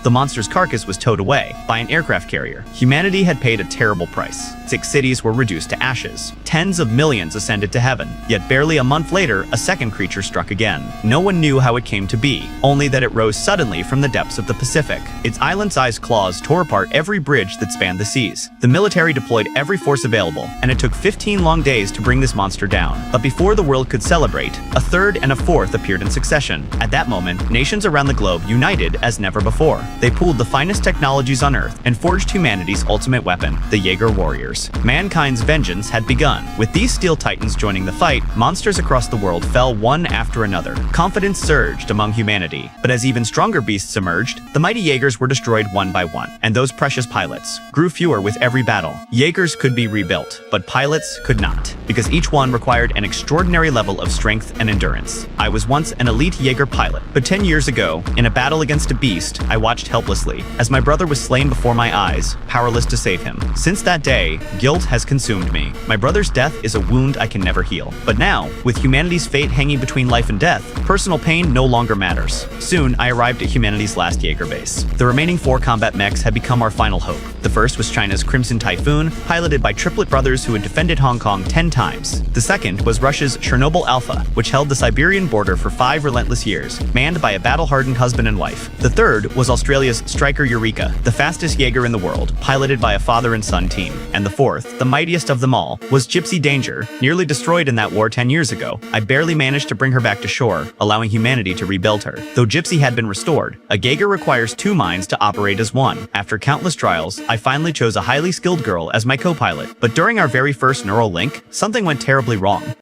the monster's carcass was towed away by an aircraft carrier. Humanity had paid a terrible price. 6 cities were reduced to ashes. Tens of millions ascended to heaven. Yet barely a month later, a second creature struck again. No one knew how it came to be, only that it rose suddenly from the depths of the Pacific. Its island-sized claws tore apart every bridge that spanned the seas. The military deployed every force available, and it took 15 long days to bring this monster down. But before the world could celebrate, a third and a fourth appeared in succession. At that moment, nations around the globe united as never before. They pooled the finest technologies on Earth and forged humanity's ultimate weapon, the Jaeger warriors. Mankind's vengeance had begun. With these steel titans joining the fight, monsters across the world fell one after another. Confidence surged among humanity. But as even stronger beasts emerged, the mighty Jaegers were destroyed one by one, and those precious pilots grew fewer with every battle. Jaegers could be rebuilt, but pilots could not, because each one required an extraordinary level of strength and endurance. I was once an elite Jaeger pilot, but 10 years ago, in a battle against a beast, I watched helplessly as my brother was slain before my eyes, powerless to save him. Since that day, guilt has consumed me. My brother's death is a wound I can never heal. But now, with humanity's fate hanging between life and death, personal pain no longer matters. Soon, I arrived at humanity's last Jaeger base. The remaining 4 combat mechs had become our final hope. The first was China's Crimson Typhoon, piloted by triplet brothers who had defended Hong Kong 10 times. The second was Russia's Chernobyl Alpha, which held the Siberian border for 5 relentless years, manned by a battle-hardened husband and wife. The third was Australia's Striker Eureka, the fastest Jaeger in the world, piloted by a father and son team. And the fourth, the mightiest of them all, was Gypsy Danger, nearly destroyed in that war 10 years ago. I barely managed to bring her back to shore, allowing humanity to rebuild her. Though Gypsy had been restored, a Jaeger requires 2 minds to operate as one. After countless trials, I finally chose a highly skilled girl as my co-pilot. But during our very first neural link, something went terribly wrong.